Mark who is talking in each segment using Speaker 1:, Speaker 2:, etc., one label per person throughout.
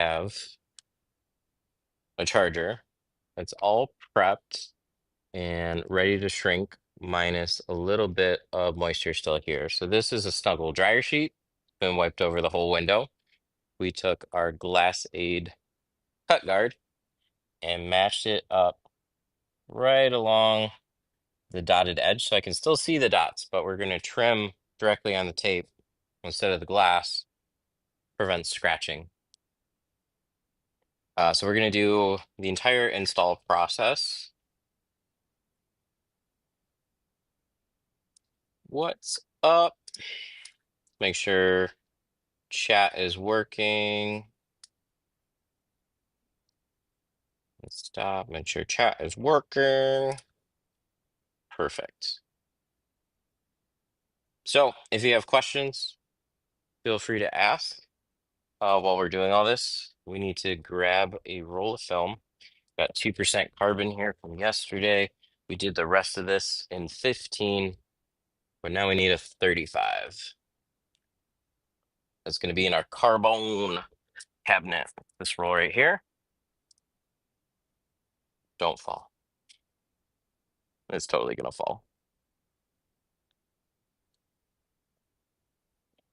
Speaker 1: have a charger that's all prepped and ready to shrink, minus a little bit of moisture still here. So this is a Snuggle dryer sheet, been wiped over the whole window. We took our Glass Aid cut guard and matched it up right along the dotted edge, so I can still see the dots, but we're going to trim directly on the tape instead of the glass, prevents scratching. So we're going to do the entire install process. What's up? Make sure chat is working. Let's stop, make sure chat is working. Perfect. So if you have questions, feel free to ask. While we're doing all this, we need to grab a roll of film. Got 2% carbon here from yesterday. We did the rest of this in 15, but now we need a 35. That's going to be in our carbon cabinet. This roll right here. Don't fall. It's totally going to fall.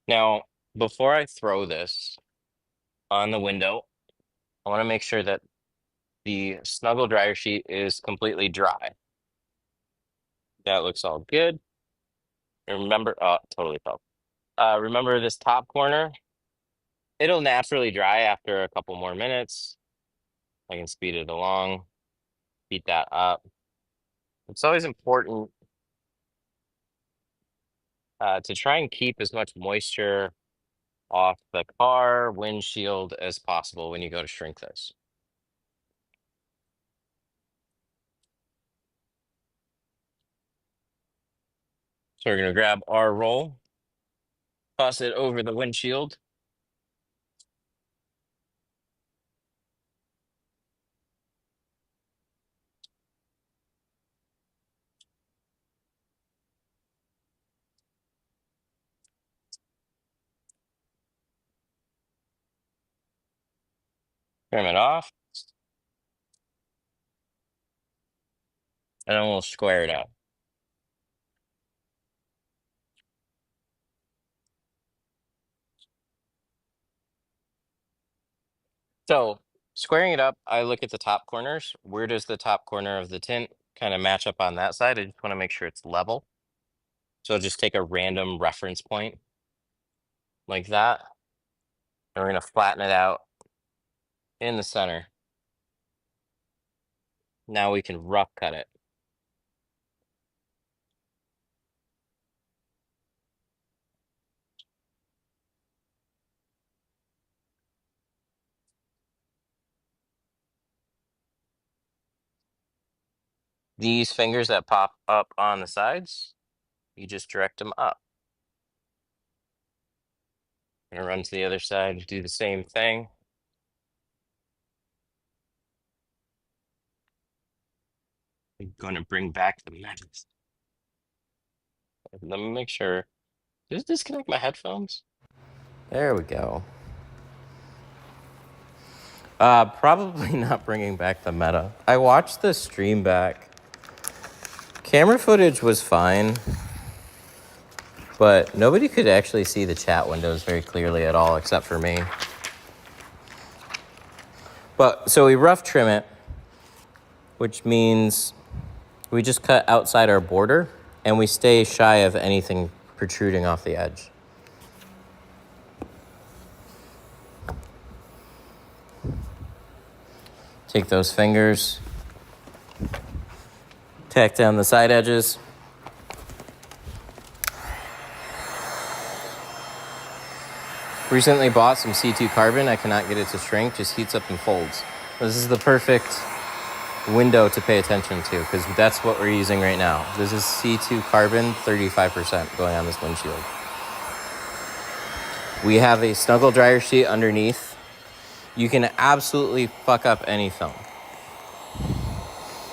Speaker 1: Now, before I throw this on the window, I want to make sure that the Snuggle dryer sheet is completely dry. That looks all good. Remember, totally fell. Remember this top corner? It'll naturally dry after a couple more minutes. I can speed it along, beat that up. It's always important to try and keep as much moisture off the car windshield as possible when you go to shrink this. So we're going to grab our roll, toss it over the windshield. Trim it off. And then we'll square it out. So squaring it up, I look at the top corners. Where does the top corner of the tint kind of match up on that side? I just want to make sure it's level. So just take a random reference point like that. And we're going to flatten it out in the center. Now we can rough cut it. These fingers that pop up on the sides, you just direct them up. I'm gonna run to the other side, do the same thing. I'm gonna bring back the magic. Let me make sure. Did it disconnect my headphones? There we go. Probably not bringing back the meta. I watched the stream back. Camera footage was fine, but nobody could actually see the chat windows very clearly at all, except for me. But so we rough trim it, which means we just cut outside our border and we stay shy of anything protruding off the edge. Take those fingers, tack down the side edges. Recently bought some C2 carbon. I cannot get it to shrink, just heats up and folds. This is the perfect window to pay attention to because that's what we're using right now. This is C2 carbon, 35% going on this windshield. We have a Snuggle dryer sheet underneath. You can absolutely fuck up any film.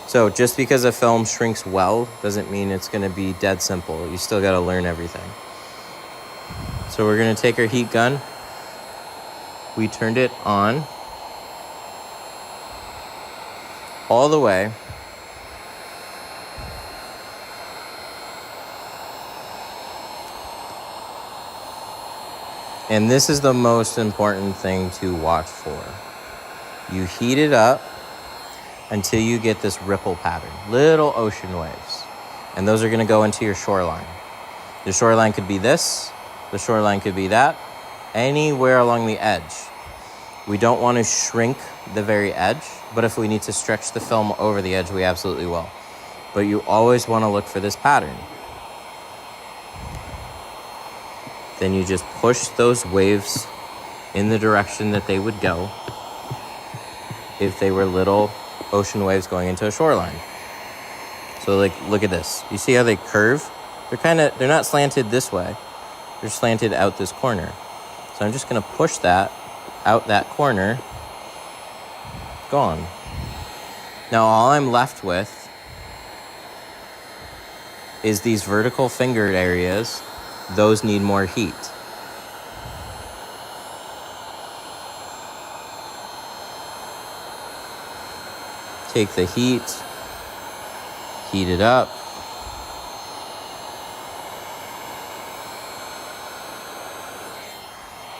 Speaker 1: So just because a film shrinks well doesn't mean it's going to be dead simple. You still got to learn everything. So we're going to take our heat gun. We turned it on. all the way. And this is the most important thing to watch for. You heat it up until you get this ripple pattern, little ocean waves. And those are gonna go into your shoreline. The shoreline could be this, the shoreline could be that, anywhere along the edge. We don't want to shrink the very edge, but if we need to stretch the film over the edge, we absolutely will. But you always want to look for this pattern. Then you just push those waves in the direction that they would go if they were little ocean waves going into a shoreline. So like, look at this. You see how they curve? They're not slanted this way. They're slanted out this corner. So I'm just gonna push that out that corner. Gone. Now all I'm left with is these vertical fingered areas. Those need more heat. Take the heat it up.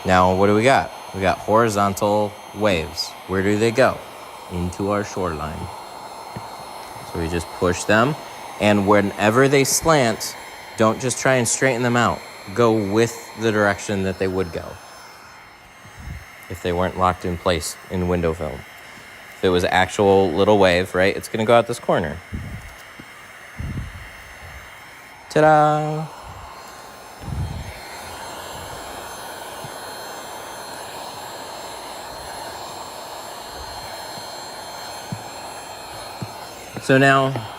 Speaker 1: Now, what do we got? We got horizontal waves. Where do they go? Into our shoreline. So we just push them. And whenever they slant, don't just try and straighten them out. Go with the direction that they would go if they weren't locked in place in window film. If it was actual little wave, right, it's going to go out this corner. Ta-da! So now,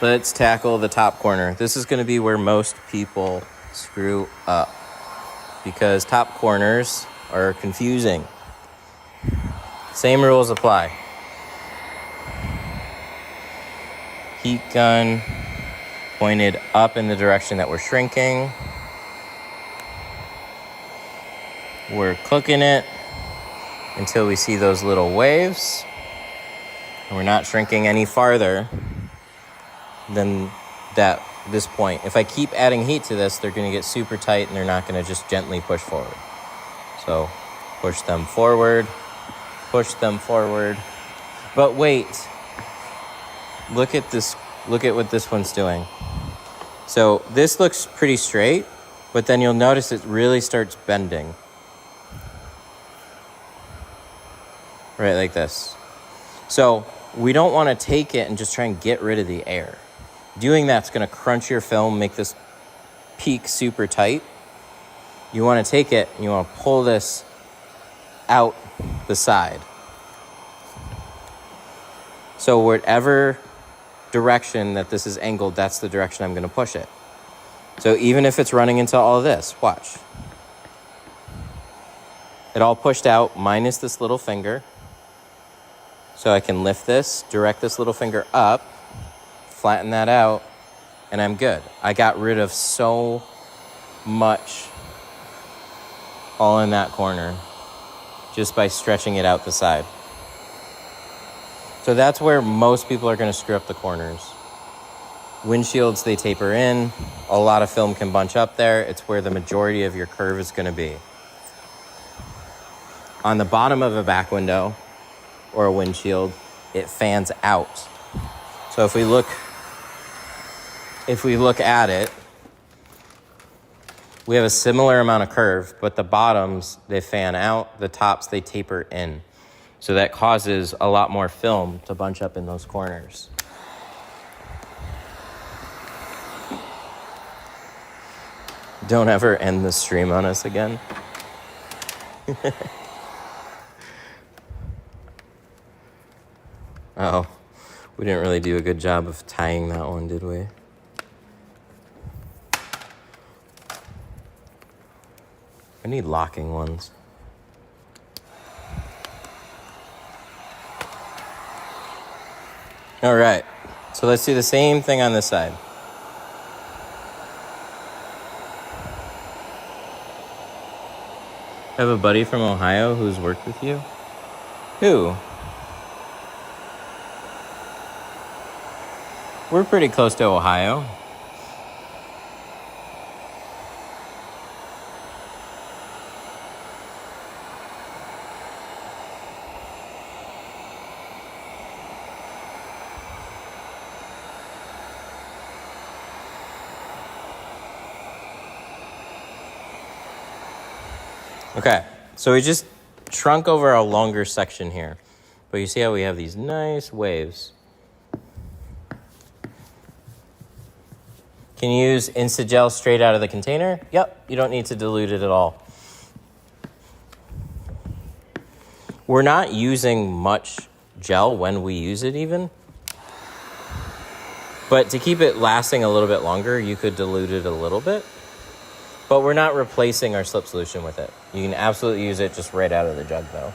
Speaker 1: let's tackle the top corner. This is going to be where most people screw up because top corners are confusing. Same rules apply. Heat gun pointed up in the direction that we're shrinking. We're cooking it until we see those little waves. And we're not shrinking any farther than this point. If I keep adding heat to this, they're going to get super tight and they're not going to just gently push forward. So push them forward, push them forward. But wait, look at this. Look at what this one's doing. So this looks pretty straight, but then you'll notice it really starts bending. Right, like this. So we don't want to take it and just try and get rid of the air. Doing that's going to crunch your film, make this peak super tight. You want to take it and you want to pull this out the side. So whatever direction that this is angled, that's the direction I'm going to push it. So even if it's running into all of this, watch. It all pushed out minus this little finger. So I can lift this, direct this little finger up, flatten that out, and I'm good. I got rid of so much all in that corner just by stretching it out the side. So that's where most people are going to screw up the corners. Windshields, they taper in. A lot of film can bunch up there. It's where the majority of your curve is going to be. On the bottom of a back window or a windshield, it fans out. So if we look at it, we have a similar amount of curve, but the bottoms, they fan out. The tops, they taper in. So that causes a lot more film to bunch up in those corners. Don't ever end the stream on us again. Oh, we didn't really do a good job of tying that one, did we? I need locking ones. All right, so let's do the same thing on this side. I have a buddy from Ohio who's worked with you. Who? We're pretty close to Ohio. Okay, so we just shrunk over a longer section here. But you see how we have these nice waves. Can you use Instagel straight out of the container? Yep, you don't need to dilute it at all. We're not using much gel when we use it even. But to keep it lasting a little bit longer, you could dilute it a little bit. But we're not replacing our slip solution with it. You can absolutely use it just right out of the jug though.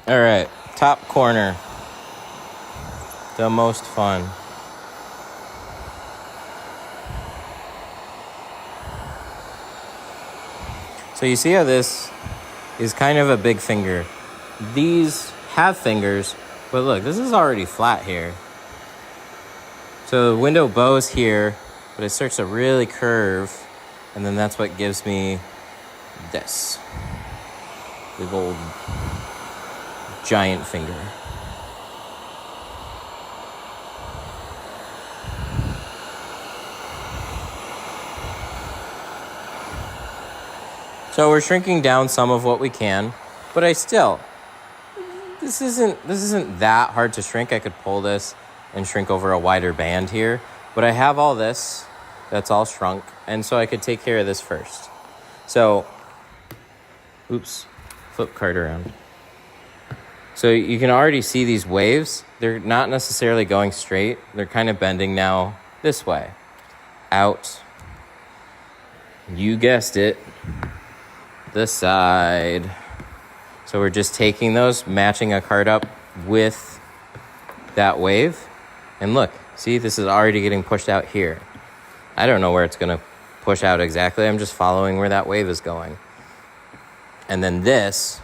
Speaker 1: All right, top corner, the most fun. So you see how this is kind of a big finger. These have fingers, but look, this is already flat here. So the window bows here, but it starts to really curve, and then that's what gives me this big old giant finger. So we're shrinking down some of what we can, but this isn't that hard to shrink. I could pull this and shrink over a wider band here, but I have all this that's all shrunk, and so I could take care of this first. So, oops, flip card around. So you can already see these waves. They're not necessarily going straight. They're kind of bending now this way. Out. You guessed it. The side. So we're just taking those, matching a card up with that wave. And look, see, this is already getting pushed out here. I don't know where it's going to push out exactly. I'm just following where that wave is going. And then this,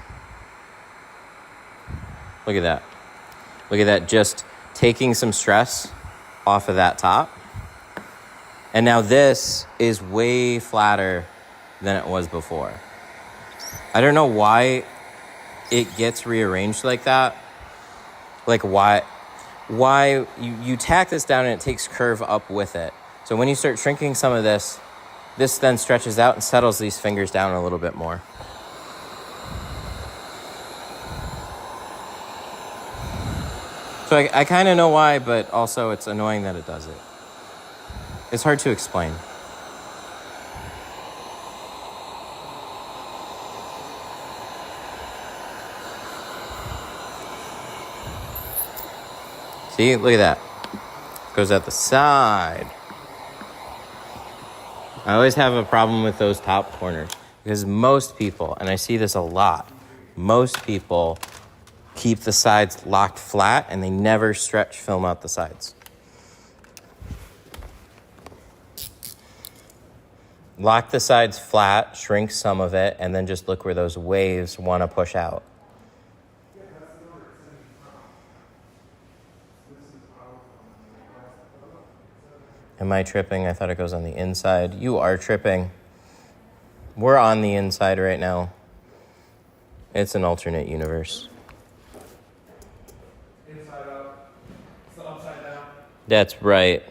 Speaker 1: look at that. Look at that, just taking some stress off of that top. And now this is way flatter than it was before. I don't know why it gets rearranged like that. Like why you tack this down and it takes curve up with it. So when you start shrinking some of this then stretches out and settles these fingers down a little bit more. So I kind of know why, but also it's annoying that it does it. It's hard to explain. See, look at that. Goes at the side. I always have a problem with those top corners because most people, and I see this a lot, most people keep the sides locked flat and they never stretch film out the sides. Lock the sides flat, shrink some of it, and then just look where those waves want to push out. Am I tripping? I thought it goes on the inside. You are tripping. We're on the inside right now. It's an alternate universe. Inside out. It's upside down. That's right.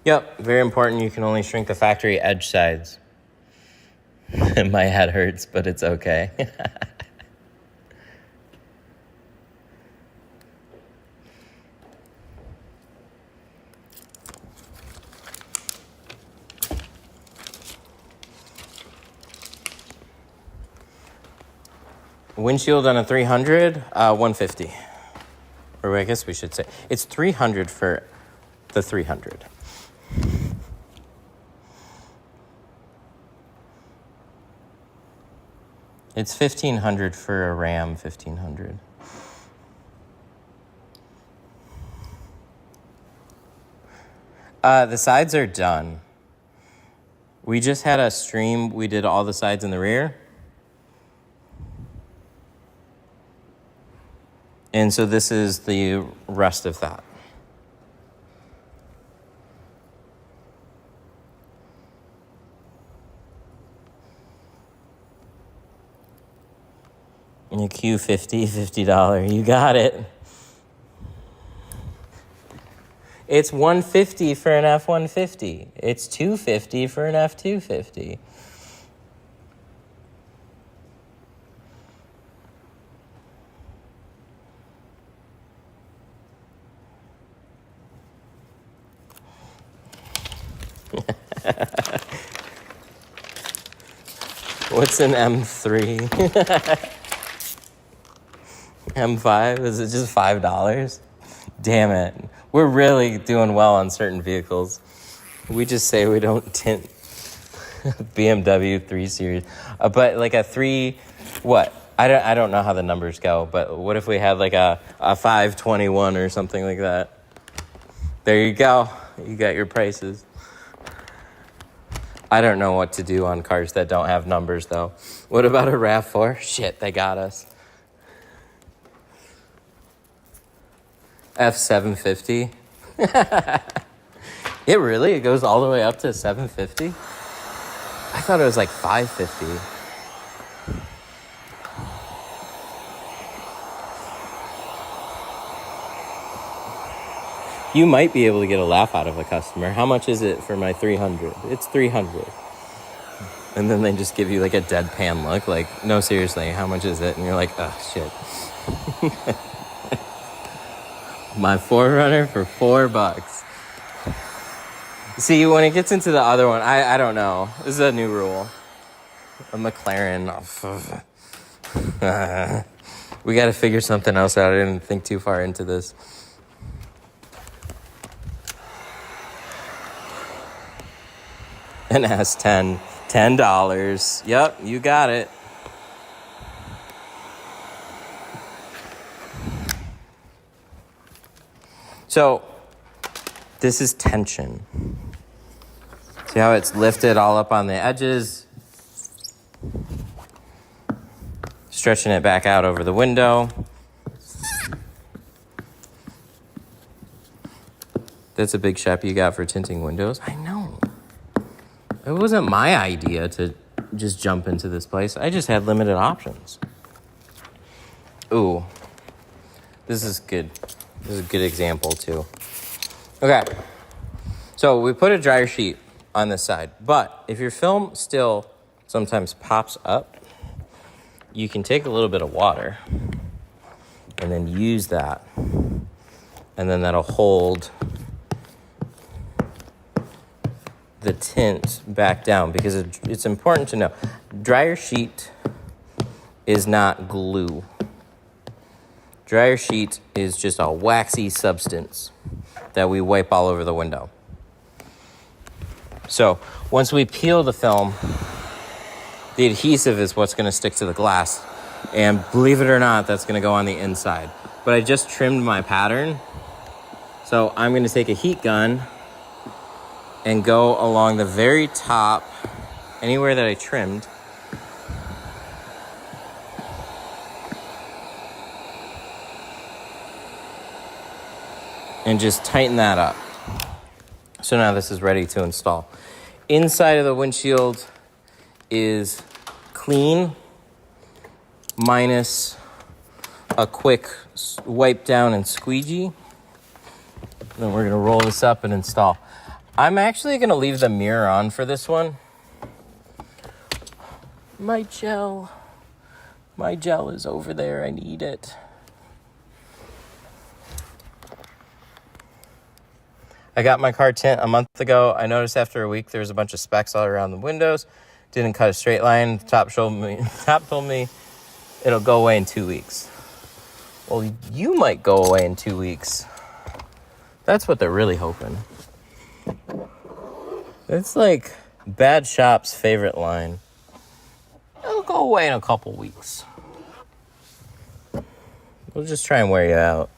Speaker 1: Yep, very important. You can only shrink the factory edge sides. My head hurts, but it's okay. Windshield on a 300, 150. Or I guess we should say it's 300 for the 300. It's 1,500 for a Ram 1500. The sides are done. We just had a stream. We did all the sides in the rear. And so this is the rest of that. Your Q50, $50. You got it. It's $150 for an F-150. It's $250 for an F-250. What's an M3? M5? Is it just $5? Damn it. We're really doing well on certain vehicles. We just say we don't tint BMW 3 Series. But like a 3, what? I don't know how the numbers go, but what if we had like a 521 or something like that? There you go. You got your prices. I don't know what to do on cars that don't have numbers, though. What about a RAV4? Shit, they got us. F750. It really? It goes all the way up to 750? I thought it was like 550. You might be able to get a laugh out of a customer. How much is it for my 300? It's 300. And then they just give you like a deadpan look, like, no, seriously, how much is it? And you're like, oh, shit. My 4Runner for $4. See, when it gets into the other one, I don't know. This is a new rule. A McLaren. We got to figure something else out. I didn't think too far into this. An S10, $10. Yep, you got it. So, this is tension. See how it's lifted all up on the edges? Stretching it back out over the window. That's a big shop you got for tinting windows. I know. It wasn't my idea to just jump into this place. I just had limited options. Ooh. This is good. This is a good example, too. Okay. So we put a dryer sheet on this side. But if your film still sometimes pops up, you can take a little bit of water and then use that. And then that'll hold the tint back down, because it's important to know dryer sheet is not glue. Dryer sheet is just a waxy substance that we wipe all over the window. So once we peel the film, the adhesive is what's going to stick to the glass, and believe it or not, that's going to go on the inside. But I just trimmed my pattern, so I'm going to take a heat gun and go along the very top, anywhere that I trimmed. And just tighten that up. So now this is ready to install. Inside of the windshield is clean, minus a quick wipe down and squeegee. Then we're gonna roll this up and install. I'm actually going to leave the mirror on for this one. My gel is over there. I need it. I got my car tint a month ago. I noticed after a week there was a bunch of specks all around the windows. Didn't cut a straight line. Top told me it'll go away in 2 weeks. Well, you might go away in 2 weeks. That's what they're really hoping. It's like bad shop's favorite line. It'll go away in a couple weeks. We'll just try and wear you out.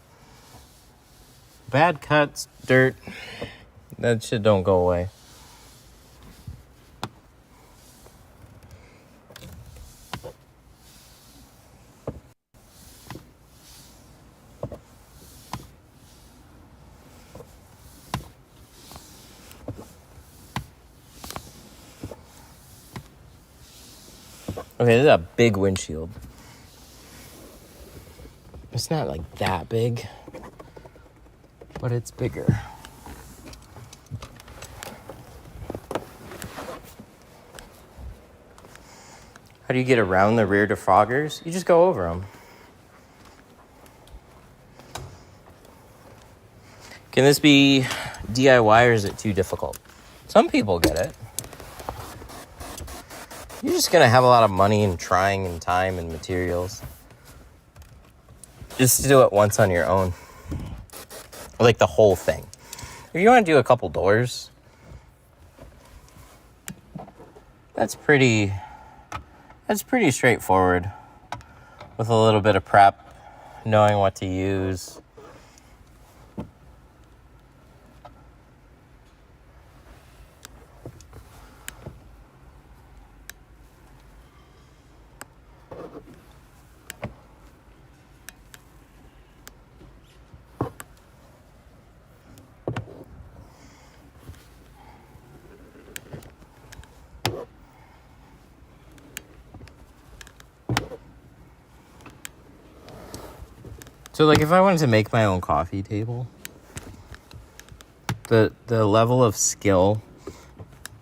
Speaker 1: Bad cuts, dirt, that shit don't go away. Okay, this is a big windshield. It's not like that big, but it's bigger. How do you get around the rear defoggers? You just go over them. Can this be DIY or is it too difficult? Some people get it. You're just going to have a lot of money and trying and time and materials. Just do it once on your own. Like the whole thing. If you want to do a couple doors, that's pretty straightforward. With a little bit of prep, knowing what to use. So, like, if I wanted to make my own coffee table, the level of skill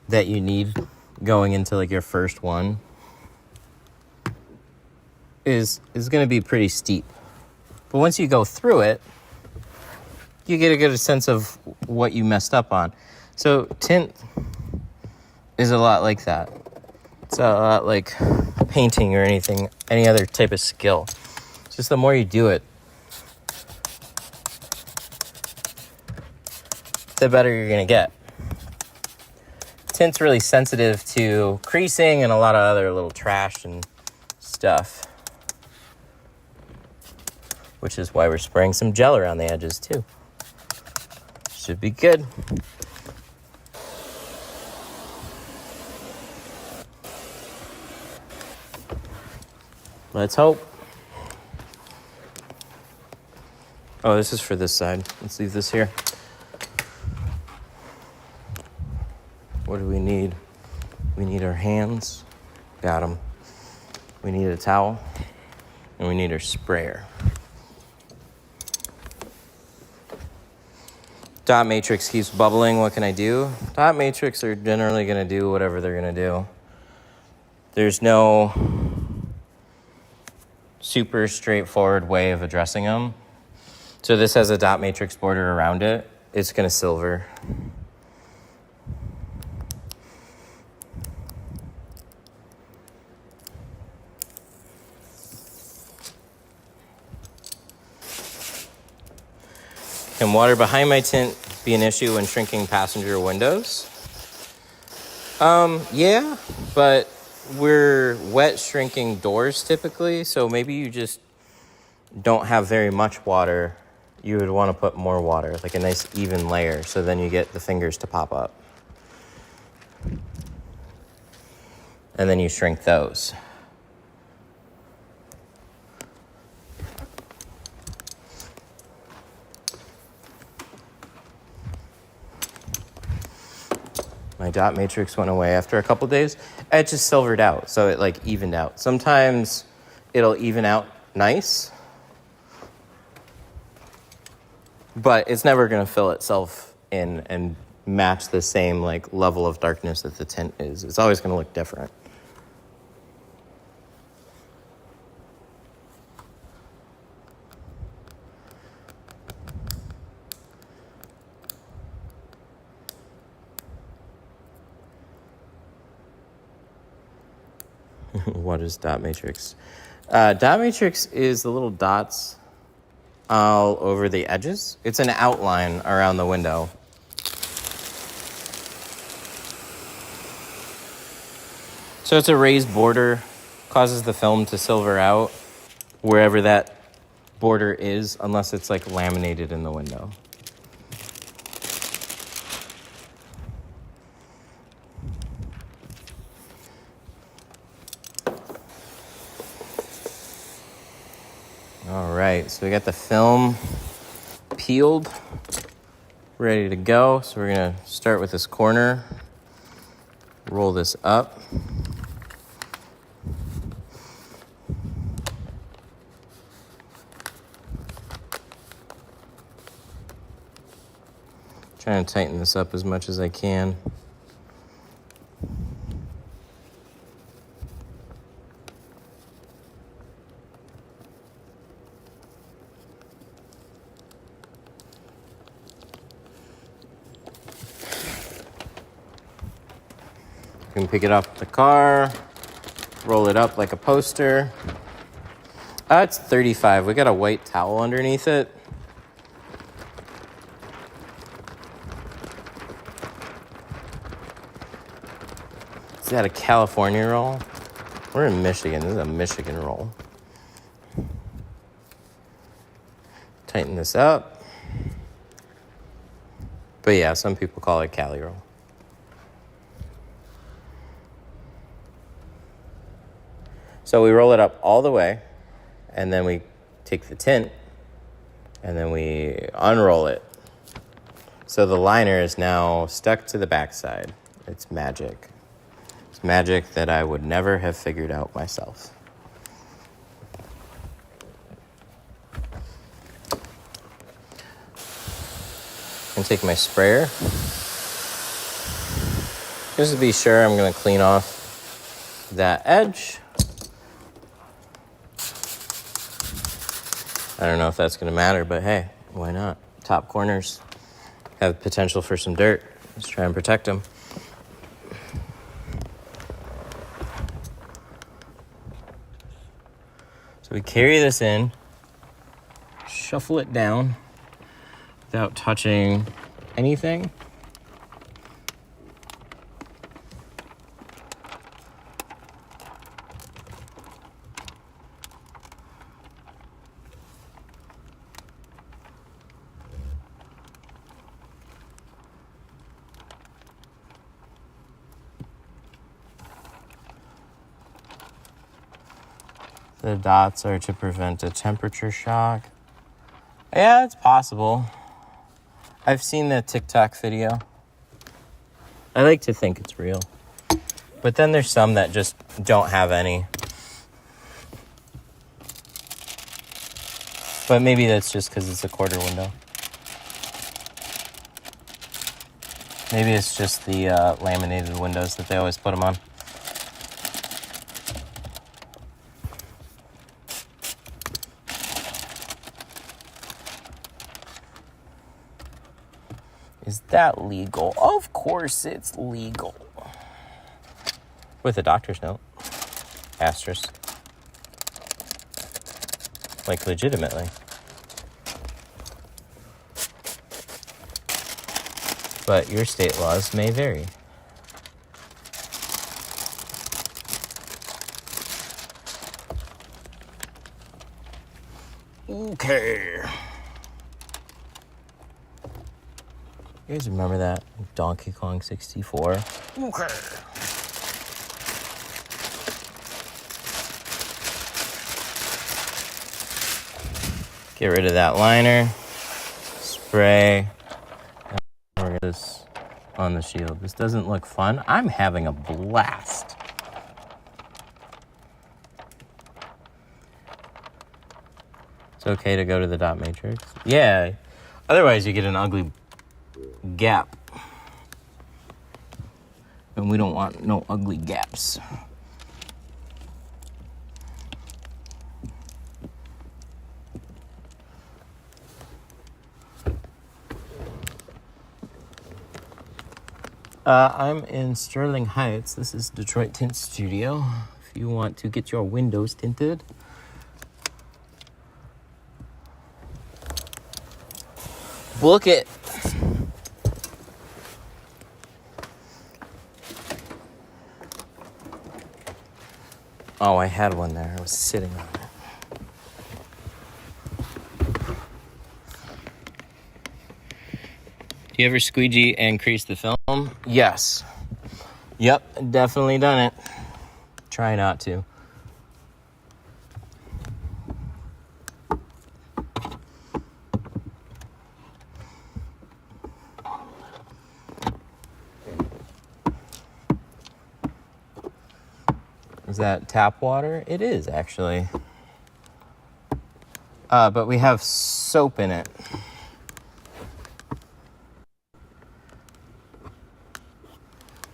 Speaker 1: that you need going into, like, your first one is going to be pretty steep. But once you go through it, you get a good sense of what you messed up on. So, tint is a lot like that. It's a lot like painting or any other type of skill. It's just the more you do it, the better you're going to get. Tint's really sensitive to creasing and a lot of other little trash and stuff. Which is why we're spraying some gel around the edges too. Should be good. Let's hope. Oh, this is for this side. Let's leave this here. What do we need? We need our hands. Got them. We need a towel. And we need our sprayer. Dot matrix keeps bubbling. What can I do? Dot matrix are generally going to do whatever they're going to do. There's no super straightforward way of addressing them. So this has a dot matrix border around it. It's going to silver. Can water behind my tint be an issue when shrinking passenger windows? Yeah, but we're wet shrinking doors typically, so maybe you just don't have very much water. You would want to put more water, like a nice even layer, so then you get the fingers to pop up. And then you shrink those. My dot matrix went away after a couple days. It just silvered out, so it like evened out. Sometimes it'll even out nice, but it's never going to fill itself in and match the same like level of darkness that the tint is. It's always going to look different. What is dot matrix? Dot matrix is the little dots all over the edges. It's an outline around the window. So it's a raised border, causes the film to silver out wherever that border is, unless it's like laminated in the window. All right, so we got the film peeled, ready to go. So we're gonna start with this corner, roll this up. Trying to tighten this up as much as I can. You can pick it off the car, roll it up like a poster. It's 35. We got a white towel underneath it. Is that a California roll? We're in Michigan. This is a Michigan roll. Tighten this up. But yeah, some people call it Cali roll. So we roll it up all the way, and then we take the tint, and then we unroll it. So the liner is now stuck to the backside. It's magic. It's magic that I would never have figured out myself. I'm gonna take my sprayer. Just to be sure, I'm gonna clean off that edge. I don't know if that's gonna matter, but hey, why not? Top corners have potential for some dirt. Let's try and protect them. So we carry this in, shuffle it down without touching anything. The dots are to prevent a temperature shock. Yeah, it's possible. I've seen the TikTok video. I like to think it's real. But then there's some that just don't have any. But maybe that's just because it's a quarter window. Maybe it's just the laminated windows that they always put them on. Is that legal? Of course it's legal. With a doctor's note. Asterisk. Like, legitimately. But your state laws may vary. Okay. You guys remember that? Donkey Kong 64? Okay. Get rid of that liner. Spray. And this on the shield. This doesn't look fun. I'm having a blast. It's okay to go to the dot matrix. Yeah. Otherwise you get an ugly gap. And we don't want no ugly gaps. I'm in Sterling Heights. This is Detroit Tint Studio. If you want to get your windows tinted, Book it. Oh, I had one there. I was sitting on it. Do you ever squeegee and crease the film? Yes. Yep, definitely done it. Try not to. Is that tap water? It is, actually. But we have soap in it.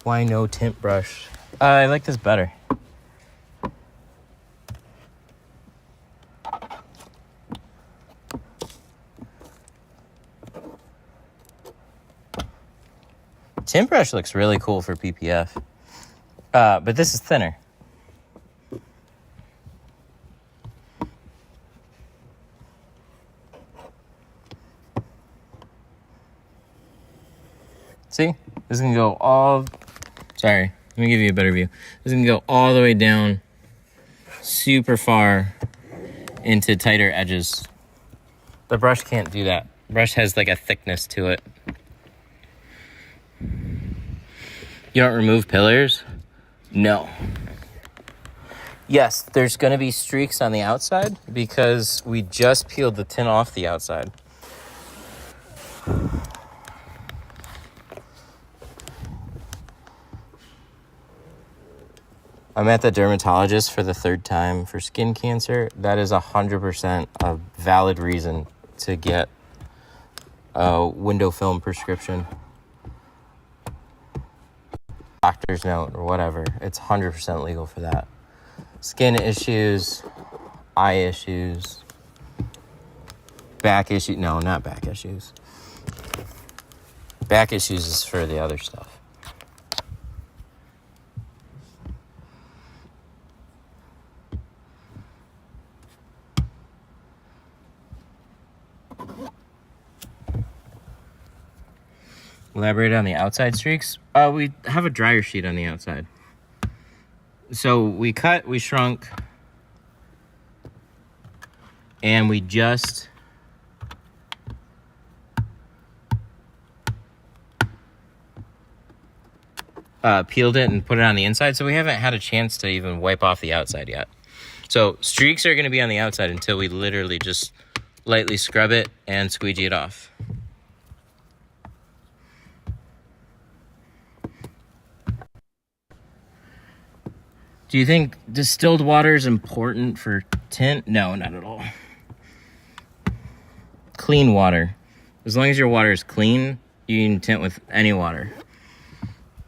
Speaker 1: Why no tint brush? I like this better. Tint brush looks really cool for PPF. But this is thinner. See? This can go all... Sorry, let me give you a better view. This can go all the way down super far into tighter edges. The brush can't do that. The brush has like a thickness to it. You don't remove pillars? No. Yes, there's going to be streaks on the outside because we just peeled the tint off the outside. I'm at the dermatologist for the 3rd time for skin cancer. That is 100% a valid reason to get a window film prescription. Doctor's note or whatever. It's 100% legal for that. Skin issues, eye issues, back issues. No, not back issues. Back issues is for the other stuff. Elaborate on the outside streaks. We have a dryer sheet on the outside. So we cut, we shrunk, and we just peeled it and put it on the inside. So we haven't had a chance to even wipe off the outside yet. So streaks are going to be on the outside until we literally just lightly scrub it and squeegee it off. Do you think distilled water is important for tint? No, not at all. Clean water. As long as your water is clean, you can tint with any water.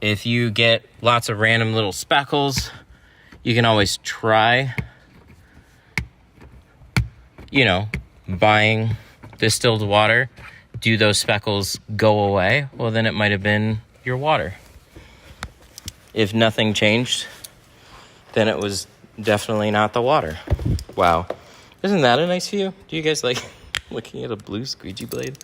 Speaker 1: If you get lots of random little speckles, you can always try, buying distilled water. Do those speckles go away? Well, then it might have been your water. If nothing changed, then it was definitely not the water. Wow. Isn't that a nice view? Do you guys like looking at a blue squeegee blade?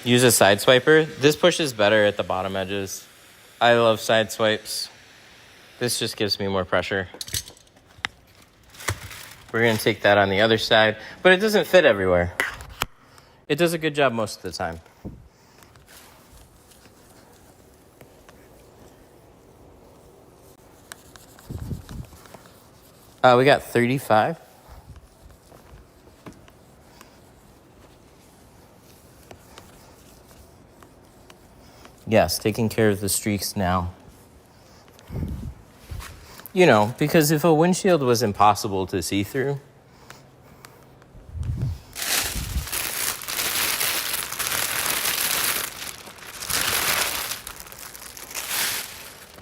Speaker 1: Use a side swiper. This pushes better at the bottom edges. I love side swipes. This just gives me more pressure. We're going to take that on the other side, but it doesn't fit everywhere. It does a good job most of the time. We got 35. Yes, taking care of the streaks now. Because if a windshield was impossible to see through,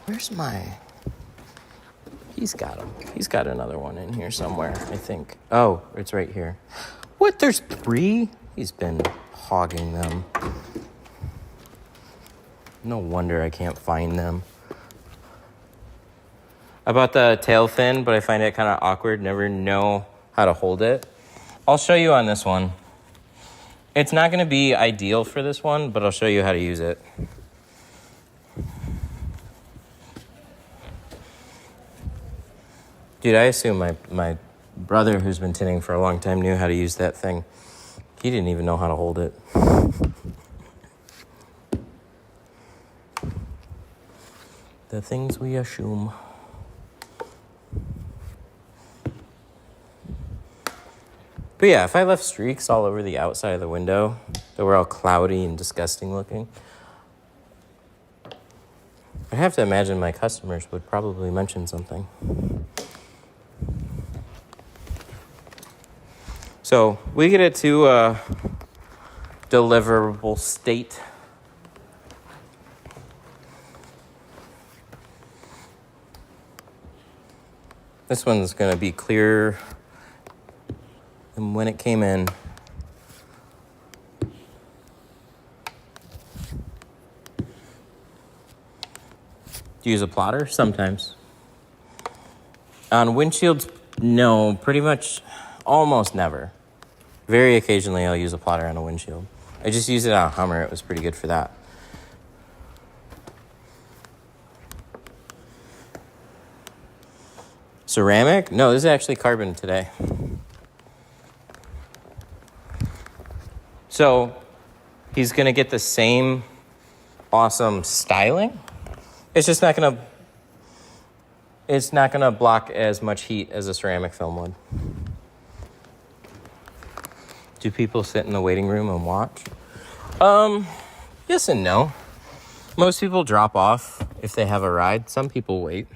Speaker 1: where's my... He's got him. He's got another one in here somewhere, I think. Oh, it's right here. What? There's 3? He's been hogging them. No wonder I can't find them. I bought the tail fin, but I find it kind of awkward. Never know how to hold it. I'll show you on this one. It's not going to be ideal for this one, but I'll show you how to use it. Dude, I assume my brother, who's been tinting for a long time, knew how to use that thing. He didn't even know how to hold it. The things we assume. But yeah, if I left streaks all over the outside of the window that were all cloudy and disgusting looking, I have to imagine my customers would probably mention something. So we get it to a deliverable state. This one's going to be clearer than when it came in. Do you use a plotter? Sometimes. On windshields, no, pretty much almost never. Very occasionally I'll use a plotter on a windshield. I just used it on a Hummer. It was pretty good for that. Ceramic? No, this is actually carbon today. So he's going to get the same awesome styling. It's just not going to block as much heat as a ceramic film would. Do people sit in the waiting room and watch? Yes and no. Most people drop off if they have a ride. Some people wait.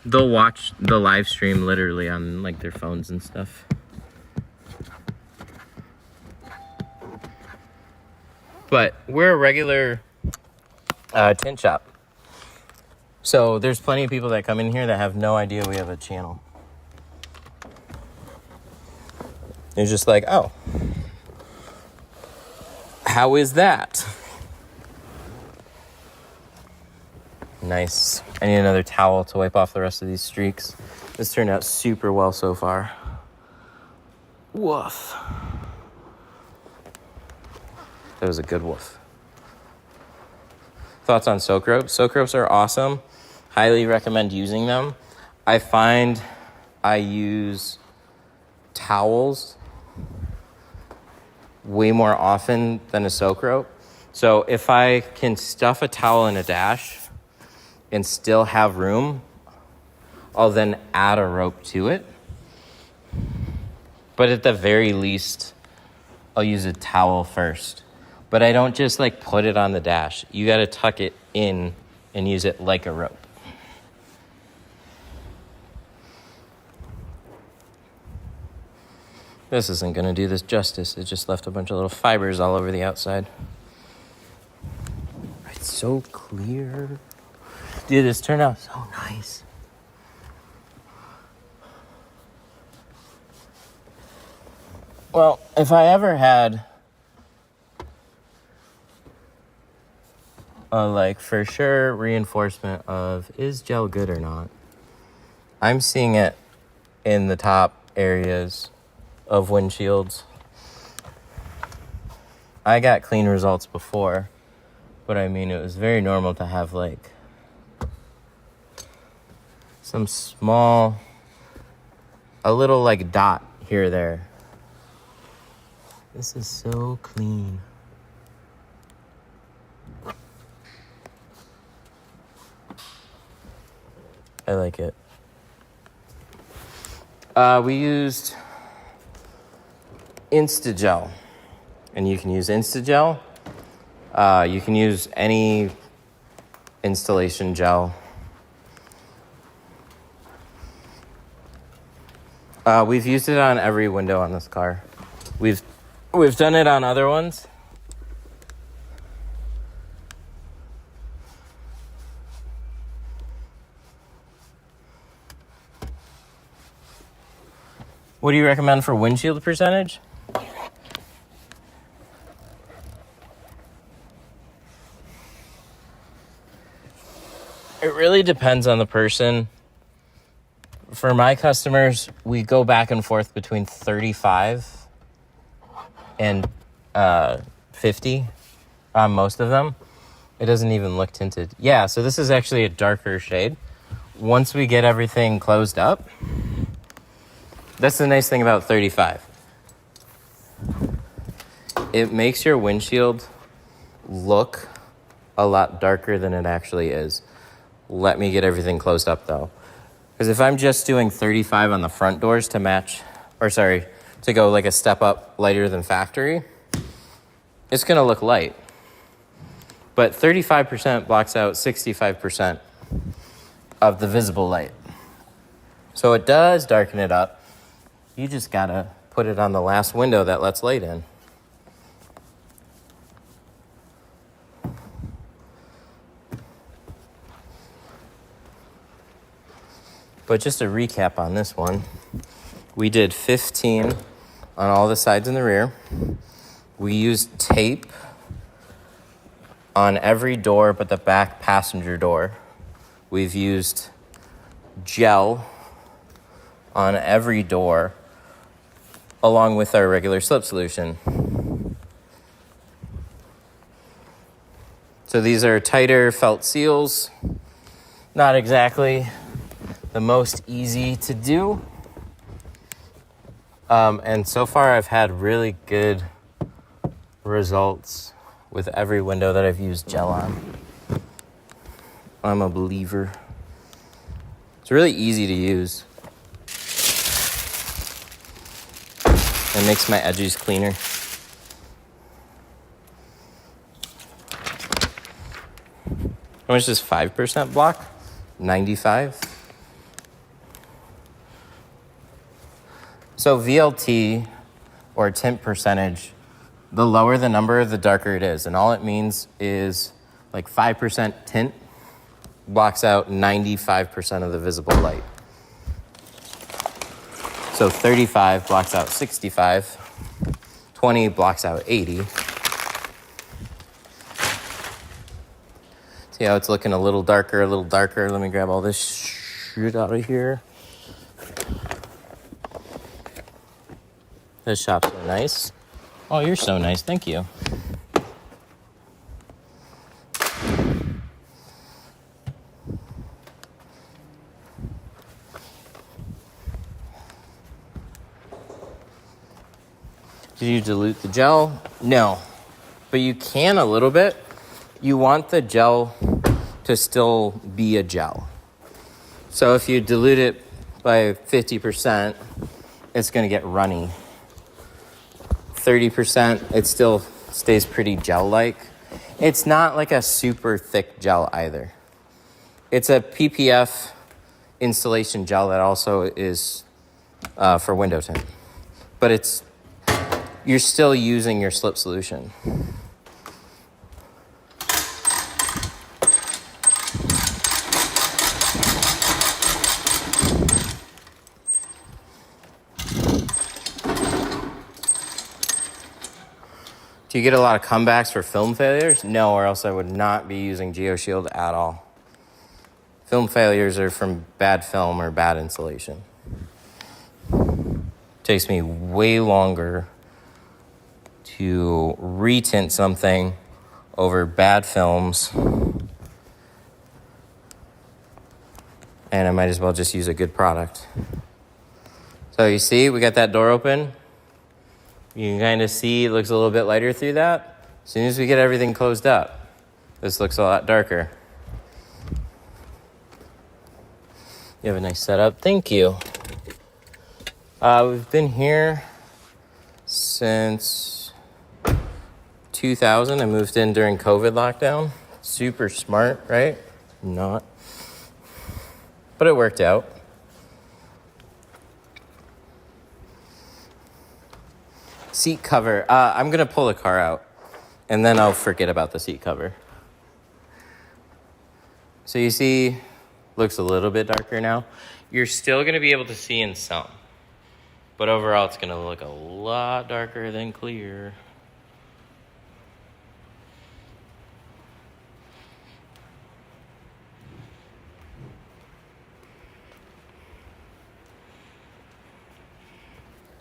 Speaker 1: They'll watch the live stream literally on like their phones and stuff. But we're a regular tint shop. So there's plenty of people that come in here that have no idea we have a channel. They're just like, oh, how is that? Nice. I need another towel to wipe off the rest of these streaks. This turned out super well so far. Woof. That was a good woof. Thoughts on soak ropes? Soak ropes are awesome. Highly recommend using them. I find I use towels way more often than a soak rope. So if I can stuff a towel in a dash and still have room, I'll then add a rope to it. But at the very least, I'll use a towel first. But I don't just like put it on the dash. You got to tuck it in and use it like a rope. This isn't going to do this justice. It just left a bunch of little fibers all over the outside. It's so clear. Dude, this turned out so nice. Well, if I ever had a like for sure reinforcement of is gel good or not, I'm seeing it in the top areas of windshields. I got clean results before, but I mean, it was very normal to have like some small, a little like dot here or there. This is so clean. I like it. We used Instagel, and you can use Instagel. You can use any installation gel. We've used it on every window on this car. We've done it on other ones. What do you recommend for windshield percentage? It really depends on the person. For my customers, we go back and forth between 35 and 50 on most of them. It doesn't even look tinted. Yeah, so this is actually a darker shade. Once we get everything closed up, that's the nice thing about 35. It makes your windshield look a lot darker than it actually is. Let me get everything closed up though. Because if I'm just doing 35 on the front doors to match, to go like a step up lighter than factory, it's gonna look light. But 35% blocks out 65% of the visible light. So it does darken it up. You just gotta put it on the last window that lets light in. But just a recap on this one, we did 15 on all the sides and the rear. We used tape on every door but the back passenger door. We've used gel on every door along with our regular slip solution. So these are tighter felt seals. Not exactly the most easy to do. And so far I've had really good results with every window that I've used gel on. I'm a believer. It's really easy to use. It makes my edges cleaner. How much does 5% block? 95. So VLT, or tint percentage, the lower the number, the darker it is. And all it means is like 5% tint blocks out 95% of the visible light. So 35 blocks out 65, 20 blocks out 80. See how it's looking a little darker, a little darker. Let me grab all this shit out of here. This shop's so nice. Oh, you're so nice. Thank you. Did you dilute the gel? No. But you can a little bit. You want the gel to still be a gel. So if you dilute it by 50%, it's going to get runny. 30%, it still stays pretty gel-like. It's not like a super thick gel either. It's a PPF installation gel that also is for window tint. But you're still using your slip solution. Do you get a lot of comebacks for film failures? No, or else I would not be using GeoShield at all. Film failures are from bad film or bad insulation. It takes me way longer to retint something over bad films, and I might as well just use a good product. So you see, we got that door open. You can kind of see it looks a little bit lighter through that. As soon as we get everything closed up, this looks a lot darker. You have a nice setup. Thank you. We've been here since 2000. I moved in during COVID lockdown. Super smart, right? Not. But it worked out. Seat cover. I'm going to pull the car out, and then I'll forget about the seat cover. So you see, looks a little bit darker now. You're still going to be able to see in some, but overall it's going to look a lot darker than clear.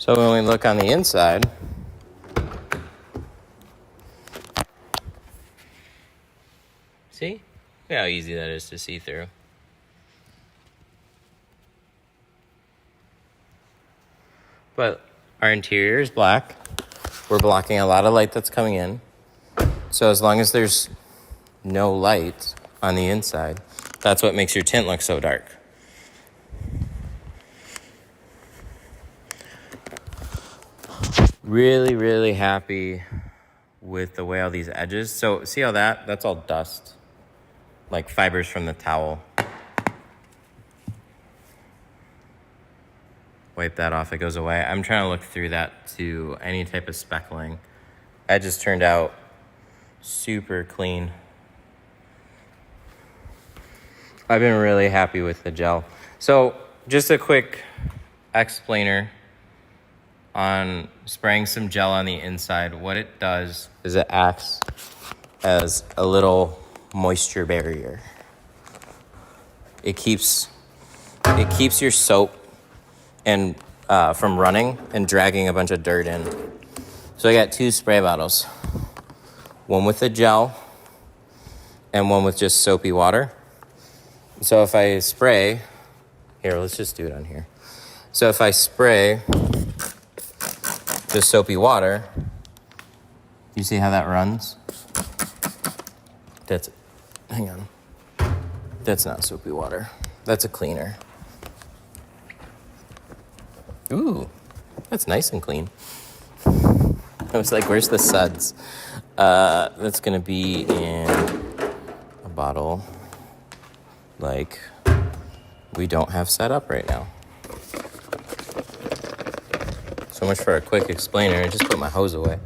Speaker 1: So when we look on the inside, see how easy that is to see through. But our interior is black. We're blocking a lot of light that's coming in. So as long as there's no light on the inside, that's what makes your tint look so dark. Really, really happy with the way all these edges. So see how that's all dust, like fibers from the towel. Wipe that off, it goes away. I'm trying to look through that to any type of speckling. Edges turned out super clean. I've been really happy with the gel. So just a quick explainer on spraying some gel on the inside. What it does is it acts as a little moisture barrier. It keeps your soap and from running and dragging a bunch of dirt in. So I got 2 spray bottles, one with the gel and one with just soapy water. So if I spray, here, let's just do it on here. So if I spray just soapy water, you see how that runs? Hang on. That's not soapy water. That's a cleaner. Ooh, that's nice and clean. I was like, where's the suds? That's gonna be in a bottle like we don't have set up right now. So much for a quick explainer. I just put my hose away.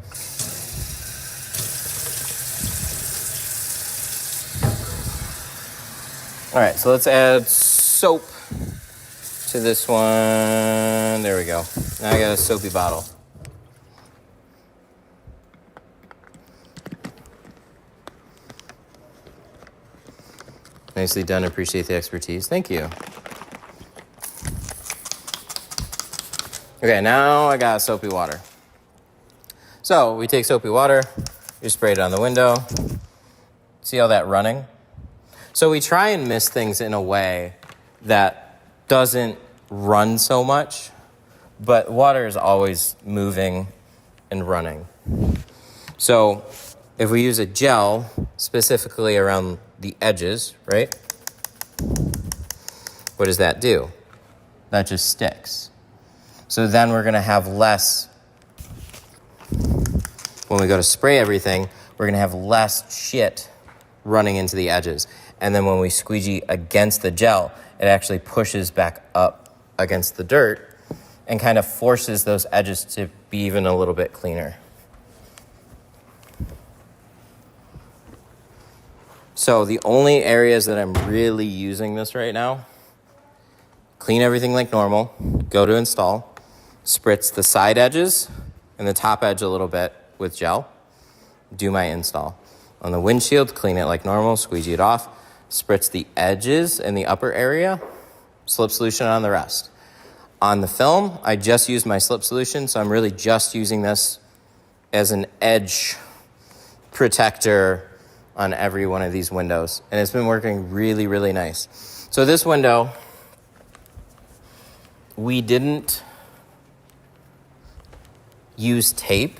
Speaker 1: All right, so let's add soap to this one. There we go. Now I got a soapy bottle. Nicely done. Appreciate the expertise. Thank you. Okay, now I got soapy water. So we take soapy water, you spray it on the window. See all that running? So we try and mist things in a way that doesn't run so much, but water is always moving and running. So if we use a gel specifically around the edges, right? What does that do? That just sticks. So then we're gonna have less, when we go to spray everything, we're gonna have less shit running into the edges. And then when we squeegee against the gel, it actually pushes back up against the dirt and kind of forces those edges to be even a little bit cleaner. So the only areas that I'm really using this right now, clean everything like normal, go to install, spritz the side edges and the top edge a little bit with gel, do my install. On the windshield, clean it like normal, squeegee it off, spritz the edges and the upper area, slip solution on the rest. On the film, I just used my slip solution, so I'm really just using this as an edge protector on every one of these windows. And it's been working really, really nice. So this window, we didn't use tape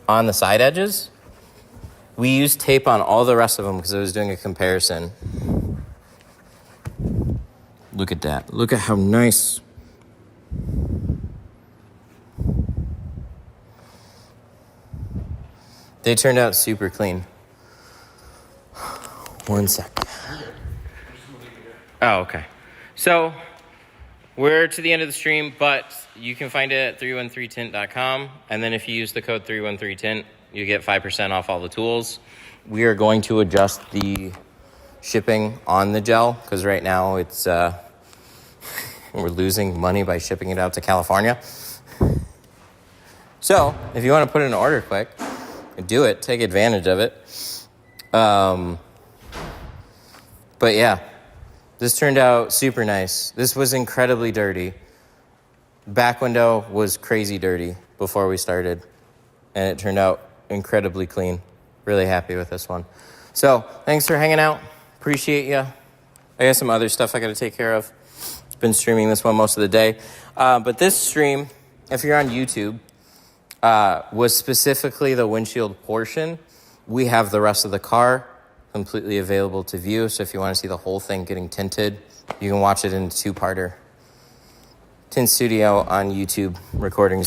Speaker 1: on the side edges. We used tape on all the rest of them because I was doing a comparison. Look at that. Look at how nice. They turned out super clean. 1 sec. Oh, okay. So we're to the end of the stream, but you can find it at 313tint.com. And then if you use the code 313tint, you get 5% off all the tools. We are going to adjust the shipping on the gel because right now it's we're losing money by shipping it out to California. So if you want to put in an order quick, do it. Take advantage of it. But yeah, this turned out super nice. This was incredibly dirty. Back window was crazy dirty before we started, and it turned out incredibly clean. Really happy with this one. So thanks for hanging out. Appreciate you. I got some other stuff I got to take care of. Been streaming this one most of the day. But this stream, if you're on YouTube, was specifically the windshield portion. We have the rest of the car completely available to view. So if you want to see the whole thing getting tinted, you can watch it in a two-parter. Tint Studio on YouTube recordings.